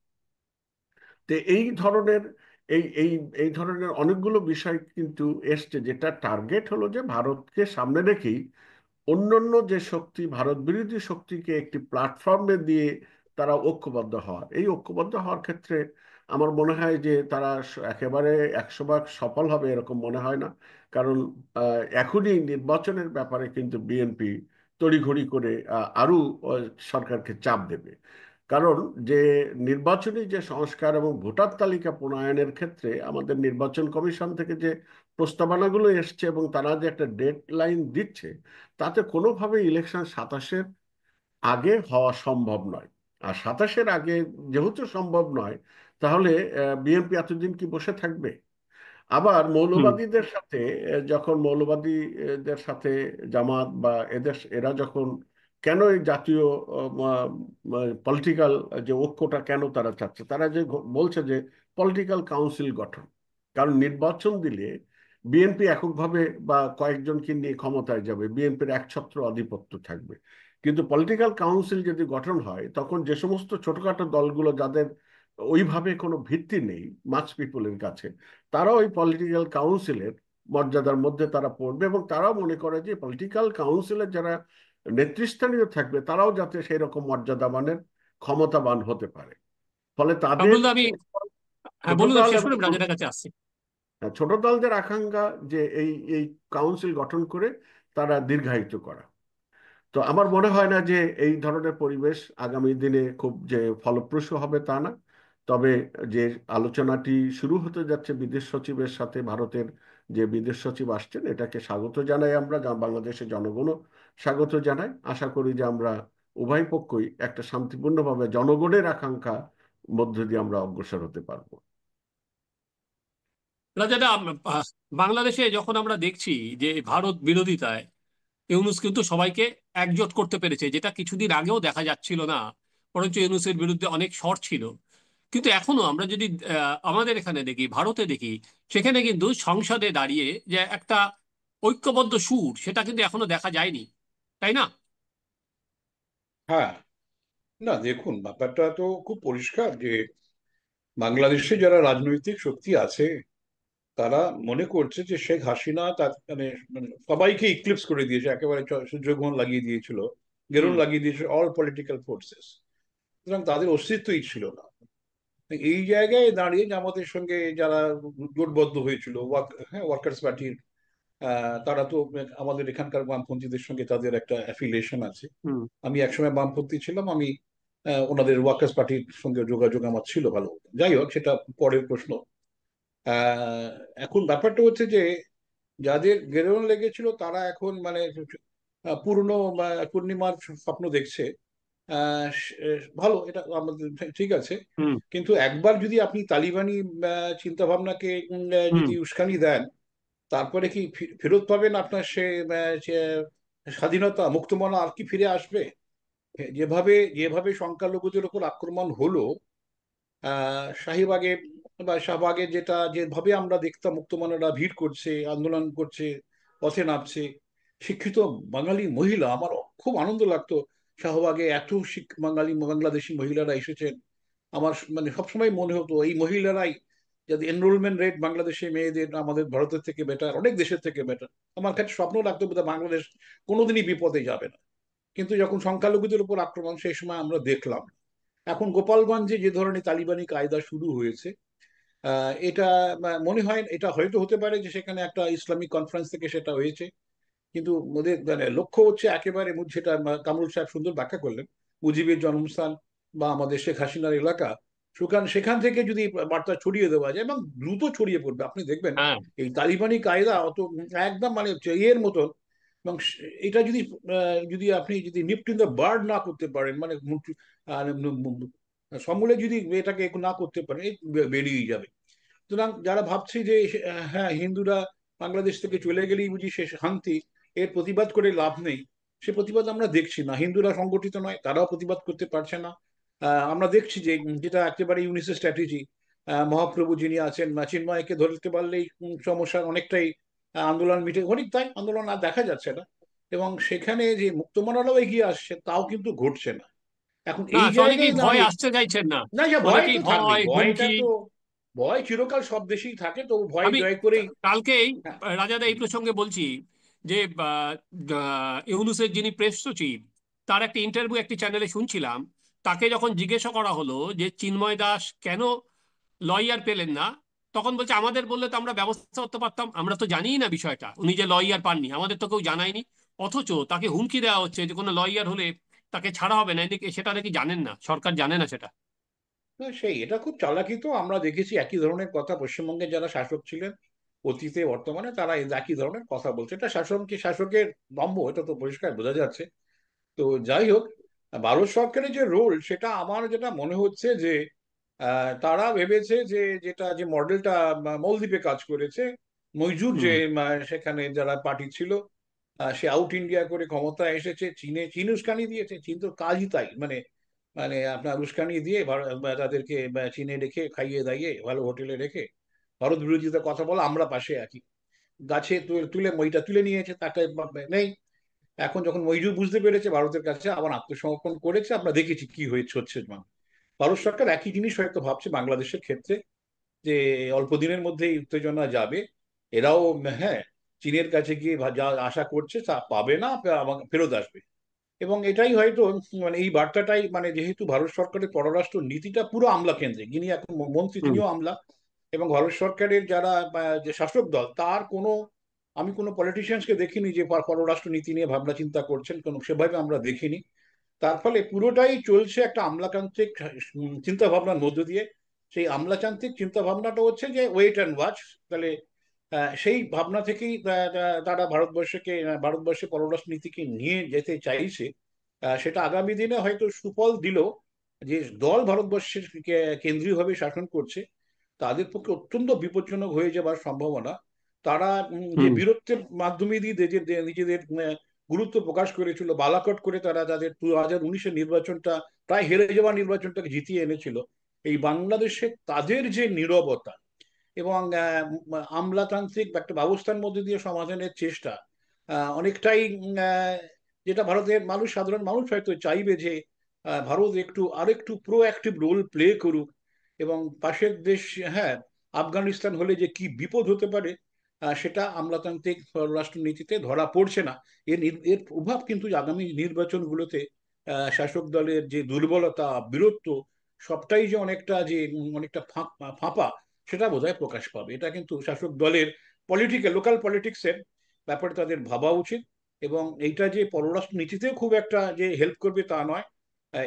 তো এই ধরনের এই এই এই ধরনের অনেকগুলো বিষয় কিন্তু এসছে, যেটা টার্গেট হলো যে ভারতকে সামনে রেখেই অন্যান্য যে শক্তি, ভারত বিরোধী শক্তিকে একটি প্ল্যাটফর্মে দিয়ে তারা ঐক্যবদ্ধ হওয়া। এই ঐক্যবদ্ধ হওয়ার ক্ষেত্রে আমার মনে হয় যে তারা একেবারে 100 ভাগ সফল হবে এরকম মনে হয় না। কারণ এখনই নির্বাচনের ব্যাপারে কিন্তু বিএনপি তড়িঘড়ি করে আরো সরকারকে চাপ দেবে। কারণ যে নির্বাচনী যে সংস্কার এবং ভোটার তালিকা প্রণয়নের ক্ষেত্রে আমাদের নির্বাচন কমিশন থেকে যে প্রস্তাবনাগুলো এসছে এবং তারা যে একটা ডেড লাইন দিচ্ছে, তাতে কোনোভাবে ইলেকশন 27-এর আগে হওয়া সম্ভব নয়। আর 27-এর আগে যেহেতু সম্ভব নয়, তাহলে বিএনপি এতদিন কি বসে থাকবে? আবার হুম। মৌলবাদীদের সাথে যখন মৌলবাদীদের সাথে জামাত বা এরা যখন কেন এই জাতীয় পলিটিক্যাল যে ঐক্যটা কেন তারা চাচ্ছে, তারা যে বলছে যে পলিটিক্যাল কাউন্সিল গঠন। কারণ নির্বাচন দিলে বিএনপি এককভাবে বা কয়েকজনকে নিয়ে ক্ষমতায় যাবে, বিএনপির একছত্র আধিপত্য থাকবে। কিন্তু পলিটিক্যাল কাউন্সিল যদি গঠন হয়, তখন যে সমস্ত ছোটখাটো দলগুলো যাদের ওইভাবে কোনো ভিত্তি নেই মাস পিপলের কাছে, তারাও ওই পলিটিক্যাল কাউন্সিলের মর্যাদার মধ্যে তারা পড়বে এবং তারাও মনে করে যে পলিটিক্যাল কাউন্সিলের যারা নেতৃস্থানীয় থাকবে তারাও যাতে সেই রকম মর্যাদাবানের ক্ষমতাবান হতে পারে। ফলে তাদের বলুন আমি, হ্যাঁ ছোট বলুন, আমি দল শেষ এবং করে রাজনের কাছে আসছি। ছোট দলদের আকাঙ্ক্ষা যে এই এই কাউন্সিল গঠন করে তারা দীর্ঘায়িত করা। তো আমার মনে হয় না যে এই ধরনের পরিবেশ আগামী দিনে খুব যে ফলপ্রসূ হবে তা না। তবে যে আলোচনাটি শুরু হতে যাচ্ছে বিদেশ সচিবের সাথে, ভারতের যে বিদেশ সচিব আসছেন, এটাকে স্বাগত জানাই আমরা, বাংলাদেশের জনগণও স্বাগত জানাই। আশা করি যে আমরা উভয় পক্ষই একটা শান্তিপূর্ণভাবে জনগণের আকাঙ্ক্ষা মধ্য দিয়ে আমরা অগ্রসর হতে পারবো। রাজাদা, বাংলাদেশে যখন আমরা দেখছি যে ভারত বিরোধিতায় ইউনূস কিন্তু সবাইকে একজোট করতে পেরেছে, যেটা কিছুদিন আগেও দেখা যাচ্ছিল না। বরঞ্চ ইউনূসের বিরুদ্ধে অনেক শর ছিল। কিন্তু এখনো আমরা যদি আমাদের এখানে দেখি, ভারতে দেখি, সেখানে কিন্তু সংসদে দাঁড়িয়ে যে একটা ঐক্যবদ্ধ সুর, সেটা কিন্তু এখনো দেখা যায়নি, তাই না? হ্যাঁ, না দেখুন, ব্যাপারটা তো খুব পরিষ্কার যে বাংলাদেশে যারা রাজনৈতিক শক্তি আছে তারা মনে করছে যে শেখ হাসিনা তার মানে মানে সবাইকে ইক্লিপস করে দিয়েছে, একেবারে সূর্যগ্রহণ লাগিয়ে দিয়েছিল, গেরুন হুম। লাগিয়ে দিয়েছে অল পলিটিক্যাল ফোর্সেস। সুতরাং তাদের অস্তিত্বই ছিল না। এই জায়গায় দাঁড়িয়ে আমাদের সঙ্গে যারা জোটবদ্ধ হয়েছিল, হ্যাঁ, ওয়ার্কার্স পার্টির, তারা তো আমাদের এখানকার বামপন্থীদের সঙ্গে তাদের একটা অ্যাফিলিয়েশন আছে। হুম। আমি একসময় বামপন্থী ছিলাম, আমি ওনাদের ওয়ার্কার্স পার্টির সঙ্গে যোগাযোগ আমার ছিল ভালো। যাই হোক, সেটা পরের প্রশ্ন। আহ, এখন ব্যাপারটা হচ্ছে যে যাদের গেরুন লেগেছিল তারা এখন মানে পুরনো পূর্ণিমার স্বপ্ন দেখছে। ভালো, এটা আমাদের ঠিক আছে। হুম। কিন্তু একবার যদি আপনি তালিবানি চিন্তা ভাবনাকে হুম। যদি উস্কানি দেন, তারপরে কি ফেরত পাবেন আপনার সে স্বাধীনতা, মুক্তমনা আর কি ফিরে আসবে? যেভাবে যেভাবে সংখ্যালঘুদের উপর আক্রমণ হলো শাহীবাগে বা শাহবাগে, যেভাবে আমরা দেখতাম মুক্তমনারা ভিড় করছে, আন্দোলন করছে, পথে নামছে, শিক্ষিত বাঙালি মহিলা, আমার খুব আনন্দ লাগতো শাহবাগে এত বাংলাদেশি মহিলারা এসেছেন। আমার মানে সবসময় মনে হতো এই মহিলারাই যদি এনরোলমেন্ট রেট বাংলাদেশে মেয়েদের আমাদের ভারতের থেকে বেটার, অনেক দেশের থেকে বেটার। আমার কাছে স্বপ্ন লাগতো বোধহয় বাংলাদেশ কোনোদিনই বিপদে যাবে না। কিন্তু যখন সংখ্যালঘুদের উপর আক্রমণ, সেই সময় আমরা দেখলাম। এখন গোপালগঞ্জে যে ধরনের তালিবানি কায়দা শুরু হয়েছে, এটা মনে হয় এটা হয়তো হতে পারে যে সেখানে একটা ইসলামিক কনফারেন্স থেকে সেটা হয়েছে, কিন্তু ওদের মানে লক্ষ্য হচ্ছে একেবারে যেটা কামরুল সাহেব সুন্দর ব্যাখ্যা করলেন, মুজিবের জন্মস্থান বা আমাদের শেখ হাসিনার এলাকা, সেখান থেকে যদি বার্তা ছড়িয়ে দেওয়া যায় এবং দ্রুত ছড়িয়ে পড়বে, আপনি দেখবেন হ্যাঁ, এই তালিবানি কায়দা অত একদম মানে ইয়ের মতন। এবং এটা যদি যদি আপনি যদি নিপট ইন দ্য বার্ড না করতে পারেন, মানে সমূলে যদি এটাকে না করতে পারেন, বেরিয়ে যাবে। সুতরাং যারা ভাবছে যে হ্যাঁ হিন্দুরা বাংলাদেশ থেকে চলে গেলেই বুঝি সে শান্তি, এর প্রতিবাদ করে লাভ নেই। সে প্রতিবাদ আমরা দেখছি না, হিন্দুরা সংগঠিত নয়, তারাও প্রতিবাদ করতে পারছে না। আমরা দেখছি যে যেটা একেবারে ইউনিসেফ স্ট্র্যাটেজি, মহাপ্রভু যিনি আছেন চিন্ময়কে ধরতে পারলেই সমস্যার অনেকটাই আন্দোলন মিটে, অনেকটাই আন্দোলন আর দেখা যাচ্ছে না। এবং সেখানে যে মুক্তমনারাও এগিয়ে আসছে, তাও কিন্তু ঘটছে না। এখন না, এই অনেকেই জায়গায় ভয় দাঁড়িয়ে, আসতে চাইছেন না। না যা ভয় অনেকেই তো থাকবেই, ভয়, ভয়টা হুমকি। তো, ভয় চিরকাল সব দেশেই থাকে, তো ভয় আমি জয় করেই। কালকেই হ্যাঁ। রাজাদা এই প্রসঙ্গে বলছি যে ইউনুসের যিনি প্রেস সচিব, তার একটা ইন্টারভিউ একটি চ্যানেলে শুনছিলাম। তাকে যখন জিজ্ঞাসা করা হলো যে চিন্ময় দাস কেন লয়ার পেলেন না, তখন বলছে আমাদের বললে তো আমরা ব্যবস্থা করতে পারতাম, আমরা তো জানিই না বিষয়টা, উনি যে লয়ার পাননি আমাদের তো কেউ জানায়নি। অথচ তাকে হুমকি দেওয়া হচ্ছে যে কোনো লয়ার হলে তাকে ছাড়া হবে না, এদিকে সেটা নাকি জানেন না, সরকার জানে না সেটা। না, সেই এটা খুব চালাকি। তো আমরা দেখেছি একই ধরনের কথা পশ্চিমবঙ্গে যারা শাসক ছিলেন অতীতে বর্তমানে, তারা এই একই ধরনের কথা বলছে। এটা শাসকের দম্ভ, এটা তো পরিষ্কার বোঝা যাচ্ছে। তো যাই হোক, ভারত সরকারের যে রোল, সেটা আমার যেটা মনে হচ্ছে যে তারা ভেবেছে যে যেটা যে মডেলটা মলদ্বীপে কাজ করেছে, মইজুর যে হুম। সেখানে যারা পার্টি ছিল, সে আউট ইন্ডিয়া করে ক্ষমতায় এসেছে, চীন উস্কানি দিয়েছে। চীন তো কাজই তাই, মানে মানে আপনার উস্কানি দিয়ে তাদেরকে চীনে রেখে খাইয়ে দাইয়ে ভালো হোটেলে রেখে ভারত বিরোধিতা কথা বলা, আমরা পাশে আছি। গাছে তুলে মইটা তুলে নিয়েছে, তাকে নেই। এখন যখন মইজুর বুঝতে পেরেছে ভারতের কাছে, আবার আত্মসমর্পণ করেছে। আমরা দেখেছি কি হচ্ছে। ভারত সরকার একই জিনিস হয়তো ভাবছে বাংলাদেশের ক্ষেত্রে, যে অল্প দিনের মধ্যেই উত্তেজনা যাবে। এরাও হ্যাঁ চীনের কাছে গিয়ে যা আশা করছে তা পাবে না, ফেরত আসবে। এবং এটাই হয়তো মানে এই বার্তাটাই, মানে যেহেতু ভারত সরকারের পররাষ্ট্র নীতিটা পুরো আমলা কেন্দ্রিক, যিনি এখন মন্ত্রী হুম। তিনিও আমলা। এবং ভারত সরকারের যারা যে শাসক দল, তার কোনো, আমি কোনো পলিটিশিয়ানসকে দেখিনি যে পররাষ্ট্র নীতি নিয়ে ভাবনা চিন্তা করছেন, কোনো সেভাবে আমরা দেখিনি। তার ফলে পুরোটাই চলছে একটা আমলাতান্ত্রিক চিন্তা ভাবনার মধ্য দিয়ে। সেই আমলাতান্ত্রিক চিন্তা ভাবনাটা হচ্ছে যে ওয়েট অ্যান্ড ওয়াচ। তাহলে সেই ভাবনা থেকেই তারা ভারতবর্ষে পররাষ্ট্র নীতিকে নিয়ে যেতে চাইছে। সেটা আগামী দিনে হয়তো সুফল দিল। যে দল ভারতবর্ষের কেন্দ্রীয়ভাবে শাসন করছে, তাদের পক্ষে অত্যন্ত বিপজ্জনক হয়ে যাবার সম্ভাবনা। তারা যে হুম। বীরত্বের মাধ্যমে দিয়ে নিজেদের গুরুত্ব প্রকাশ করেছিল, বালাকট করে তারা তাদের 2019-এর নির্বাচনটা, প্রায় হেরে যাওয়া নির্বাচনটাকে জিতিয়ে এনেছিল। এই বাংলাদেশে তাদের যে নীরবতা এবং আমলাতান্ত্রিক একটা ব্যবস্থার মধ্যে দিয়ে সমাধানের চেষ্টা, অনেকটাই যেটা ভারতের মানুষ, সাধারণ মানুষ হয়তো চাইবে যে ভারত আরেকটু প্রোঅ্যাক্টিভ রোল প্লে করুক। এবং পাশের দেশ, হ্যাঁ আফগানিস্তান হলে যে কি বিপদ হতে পারে, সেটা আমলাতান্ত্রিক রাষ্ট্রনীতিতে ধরা পড়ছে না। এর প্রভাব কিন্তু আগামী নির্বাচনগুলোতে শাসক দলের যে দুর্বলতা, বীরত্ব, সবটাই যে অনেকটা ফাঁপা, সেটা বোধহয় প্রকাশ পাবে। এটা কিন্তু শাসক দলের লোকাল পলিটিক্সের ব্যাপারে তাদের ভাবা উচিত। এবং এইটা যে পররাষ্ট্র নীতিতেও খুব একটা যে হেল্প করবে তা নয়।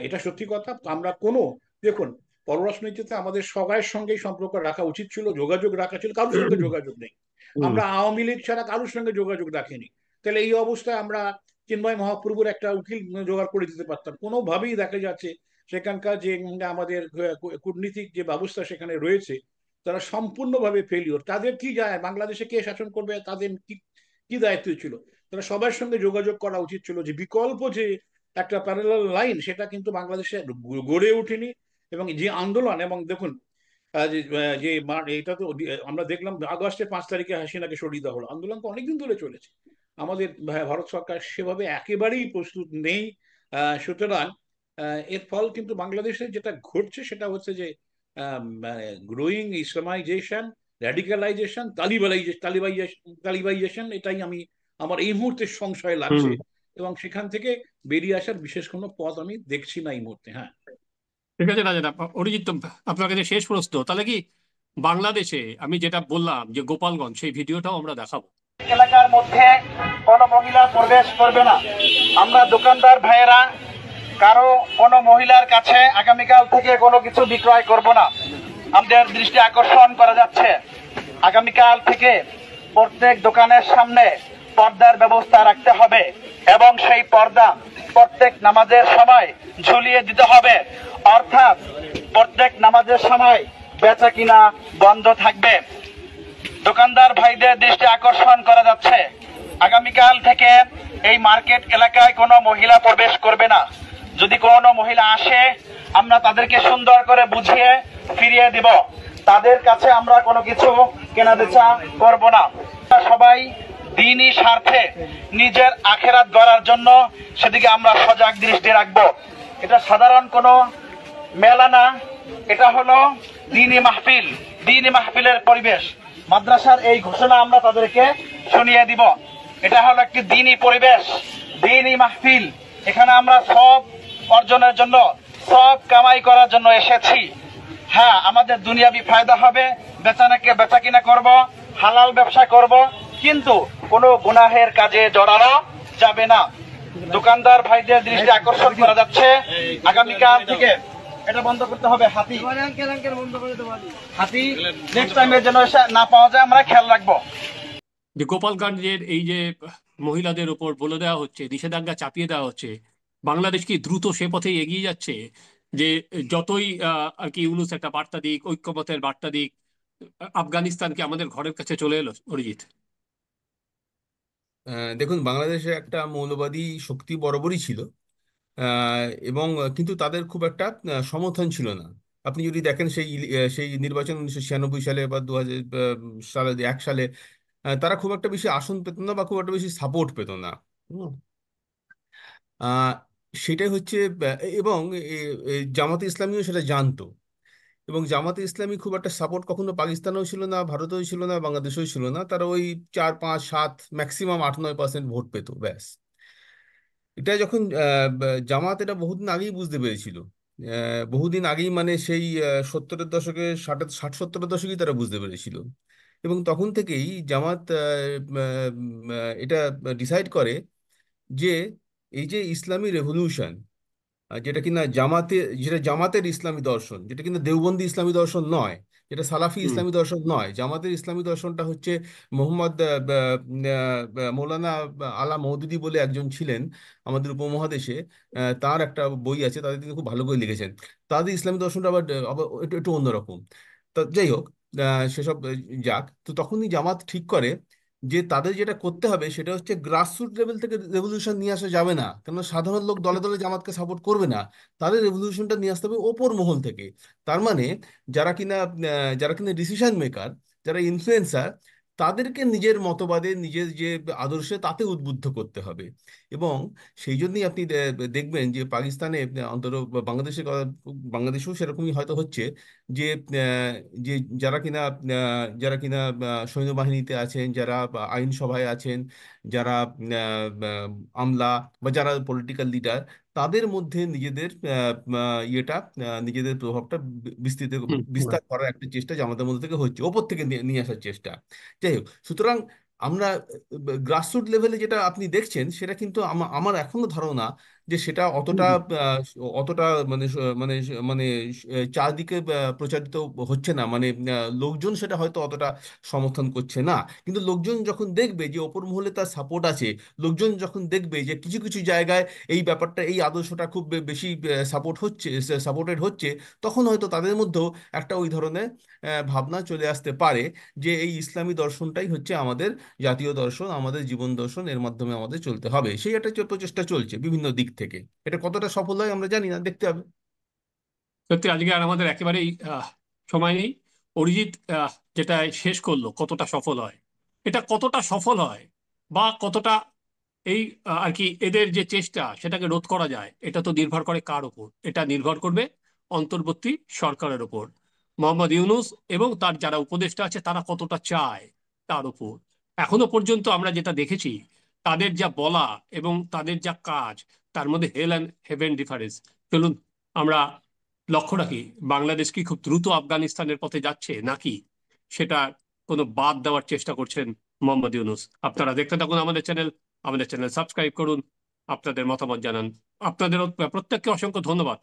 এটা সত্যি কথা। আমরা দেখুন, পররাষ্ট্র নীতিতে আমাদের সবার সঙ্গেই সম্পর্ক রাখা উচিত ছিল, যোগাযোগ রাখা ছিল, কারোর সঙ্গে যোগাযোগ নেই। হুম। আমরা আওয়ামী লীগ ছাড়া কারোর সঙ্গে যোগাযোগ রাখিনি। তাহলে এই অবস্থায় আমরা চিন্ময় মহাপ্রভুর একটা উকিল জোগাড় করে দিতে পারতাম। কোনোভাবেই দেখা যাচ্ছে সেখানকার যে আমাদের কূটনীতিক যে ব্যবস্থা সেখানে রয়েছে, তারা সম্পূর্ণভাবে ফেলিওর। তাদের কি যায়, বাংলাদেশে কে শাসন করবে, তাদের কি কি দায়িত্ব ছিল? তারা সবার সঙ্গে যোগাযোগ করা উচিত ছিল। যে বিকল্প যে একটা প্যারালাল লাইন, সেটা কিন্তু বাংলাদেশে গড়ে ওঠেনি। এবং যে আন্দোলন, এবং দেখুন এটা তো আমরা দেখলাম আগস্টের 5 তারিখে হাসিনাকে সরিয়ে দেওয়া হলো, আন্দোলন তো অনেকদিন ধরে চলেছে। আমাদের ভারত সরকার সেভাবে একেবারেই প্রস্তুত নেই সুতরাং এর ফল কিন্তু বাংলাদেশে যেটা ঘটছে সেটা হচ্ছে যে গ্রোয়িং ইসলামাইজেশন, র্যাডিক্যালাইজেশন, তালিবাইজেশন, এটাই আমার এই মুহূর্তে সংশয় হুম। লাগছে, এবং সেখান থেকে বেরিয়ে আসার বিশেষ কোনো পথ আমি দেখছি না এই মুহূর্তে। হ্যাঁ, ঠিক আছে রাজা, অরিজিৎ, আপনার কাছে শেষ প্রশ্ন তাহলে কি বাংলাদেশে আমি যেটা বললাম যে গোপালগঞ্জ, সেই ভিডিওটাও আমরা দেখাবো। এলাকার মধ্যে কোনো মহিলা প্রবেশ করবে না। আমরা দোকানদার ভাইয়েরা কারো কোনো মহিলার কাছে আগামীকাল থেকে কোনো কিছু বিক্রয় করব না। আমাদের দৃষ্টি আকর্ষণ করা যাচ্ছে, আগামীকাল থেকে প্রত্যেক দোকানের সামনে পর্দার ব্যবস্থা রাখতে হবে এবং সেই পর্দা প্রত্যেক নামাজের সময় ঝুলিয়ে দিতে হবে, অর্থাৎ প্রত্যেক নামাজের সময় বেচা কিনা বন্ধ থাকবে। দোকানদার ভাইদের দৃষ্টি আকর্ষণ করা যাচ্ছে, আগামীকাল থেকে এই মার্কেট এলাকায় কোনো মহিলা প্রবেশ করবে না। যদি কোনো মহিলা আসে আমরা তাদেরকে সুন্দর করে বুঝিয়ে ফিরিয়ে দিব, তাদের কাছে আমরা কোনো কিছু কেনা বেচা করব না। সবাই দ্বীনি স্বার্থে নিজের আখেরাত গড়ার জন্য সেদিকে আমরা সজাগ দৃষ্টি রাখবো। এটা সাধারণ কোনো মেলা না, এটা হলো দ্বীনি মাহফিল, দ্বীনি মাহফিলের পরিবেশ। মাদ্রাসার এই ঘোষণা আমরা তাদেরকে শুনিয়ে দিব। এটা হলো একটি দ্বীনি পরিবেশ, দ্বীনি মাহফিল। এখানে আমরা সব অর্জনের জন্য, সব কামাই করার জন্য এসেছি। হ্যাঁ, আমাদের দুনিয়াবি ফায়দা হবে, বেচা কিনা করব, হালাল ব্যবসা করব, কিন্তু কোনো গুনাহের কাজে জড়ানো যাবে না। দোকানদার ভাইদের দৃষ্টি আকর্ষণ করা যাচ্ছে, আগামীকাল থেকে এটা বন্ধ করতে হবে। হাতি নেক্সট টাইমের জন্য না পাওয়া যায়, আমরা খেয়াল রাখবো। যে গোপালগঞ্জের এই যে মহিলাদের উপর বলে দেওয়া হচ্ছে, নিষেধাজ্ঞা চাপিয়ে দেওয়া হচ্ছে, বাংলাদেশ কি দ্রুত সে পথেই এগিয়ে যাচ্ছে যে যতই আর কি ইউনূস একটা বার্তা দিক, ঐক্যমতের বার্তা দিক, আফগানিস্তান কি আমাদের ঘরের কাছে চলে এলো, অরিজিৎ? দেখুন, বাংলাদেশে একটা মৌলবাদী শক্তি বরাবরই ছিল, এবং কিন্তু তাদের খুব একটা সমর্থন ছিল না। আপনি যদি দেখেন সেই নির্বাচন 1996 সালে বা 2001 সালে তারা খুব একটা বেশি আসন পেত না বা খুব একটা বেশি সাপোর্ট পেত না। হুম। আহ, সেটাই হচ্ছে, এবং জামাতে ইসলামীও সেটা জানতো, এবং জামাতে ইসলামী খুব একটা সাপোর্ট কখনো পাকিস্তানেও ছিল না, ভারতেও ছিল না, বাংলাদেশেও ছিল না। তারা ওই 4, 5, 7, ম্যাক্সিমাম 8, 9% ভোট পেত, ব্যাস। এটা যখন জামাত এটা বহুদিন আগেই বুঝতে পেরেছিল, বহুদিন আগেই, মানে সেই 70-এর দশকে, 60-70-এর দশকেই তারা বুঝতে পেরেছিল। এবং তখন থেকেই জামাত এটা ডিসাইড করে যে এই যে ইসলামী রেভলিউশন, যেটা জামাতের ইসলামী দর্শন, যেটা কিন্তু দেওবন্দি ইসলামী দর্শন নয়, যেটা সালাফি হুম। ইসলামী দর্শন নয়, জামাতের ইসলামী দর্শনটা হচ্ছে মোহাম্মদ মৌলানা আলা মওদুদি বলে একজন ছিলেন আমাদের উপমহাদেশে। তার একটা বই আছে, তাদের তিনি খুব ভালো করে লিখেছেন। তাদের ইসলামী দর্শনটা আবার আবার একটু একটু অন্যরকম। তা যাই হোক, সেসব যাক। তো তখনই জামাত ঠিক করে যে তাদের যেটা করতে হবে সেটা হচ্ছে গ্রাসরুট লেভেল থেকে রেভলিউশন নিয়ে আসা যাবে না, কেন সাধারণ লোক দলে দলে জামাতকে সাপোর্ট করবে না। তাদের রেভলিউশনটা নিয়ে আসতে হবে ওপর মহল থেকে। তার মানে যারা কিনা ডিসিশন মেকার, যারা ইনফ্লুয়েন্সার, তাদেরকে নিজের মতবাদে, নিজের যে আদর্শে, তাতে উদ্বুদ্ধ করতে হবে। এবং সেই জন্যই আপনি দেখবেন যে পাকিস্তানে, অন্তত বাংলাদেশেও সেরকমই হয়তো হচ্ছে, যে যে যারা কিনা সৈন্যবাহিনীতে আছেন, যারা আইনসভায় আছেন, যারা আমলা, বা যারা পলিটিক্যাল লিডার, তাদের মধ্যে নিজেদের নিজেদের প্রভাবটা হুম। বিস্তার করার একটা চেষ্টা জামাতের মধ্যে থেকে হচ্ছে, ওপর থেকে নিয়ে নিয়ে আসার চেষ্টা। যাই হোক, সুতরাং আমরা গ্রাসরুট লেভেলে যেটা আপনি দেখছেন, সেটা কিন্তু আমার এখনো ধারণা যে সেটা অতটা হুম। অতটা মানে মানে চারদিকে প্রচারিত হচ্ছে না, মানে লোকজন সেটা হয়তো অতটা সমর্থন করছে না। কিন্তু লোকজন যখন দেখবে যে ওপর মহলে তার সাপোর্ট আছে, লোকজন যখন দেখবে যে কিছু কিছু জায়গায় এই ব্যাপারটা, এই আদর্শটা খুব বেশি সাপোর্টেড হচ্ছে, তখন হয়তো তাদের মধ্যেও একটা ওই ধরনের ভাবনা চলে আসতে পারে যে এই ইসলামী দর্শনটাই হচ্ছে আমাদের জাতীয় দর্শন, আমাদের জীবন দর্শন, এর মাধ্যমে আমাদের চলতে হবে। সেই একটা প্রচেষ্টা চলছে বিভিন্ন দিক থেকে। এটা কতটা সফল হয় আমরা জানি না, দেখতে হবে। সত্যি আজকে আর আমাদের একেবারেই সময় নেই। অরিজিৎ যেটা শেষ করলো, কতটা সফল হয়, এটা কতটা সফল হয় বা কতটা এই আর কি এদের যে চেষ্টা সেটাকে রোধ করা যায়, এটা তো নির্ভর করে কার উপর? এটা নির্ভর করবে অন্তর্বর্তী সরকারের উপর, মোহাম্মদ ইউনূস এবং তার যারা উপদেষ্টা আছে তারা কতটা চায় তার উপর। এখনো পর্যন্ত আমরা যেটা দেখেছি, তাদের যা বলা এবং তাদের যা কাজ, তার মধ্যে হেল অ্যান্ড হেভেন ডিফারেন্স। চলুন আমরা লক্ষ্য রাখি, বাংলাদেশ কি খুব দ্রুত আফগানিস্তানের পথে যাচ্ছে, নাকি সেটা কোনো বাদ দেওয়ার চেষ্টা করছেন মোহাম্মদ ইউনূস? আপনারা দেখতে থাকুন আমাদের চ্যানেল সাবস্ক্রাইব করুন, আপনাদের মতামত জানান। আপনাদের প্রত্যেককে অসংখ্য ধন্যবাদ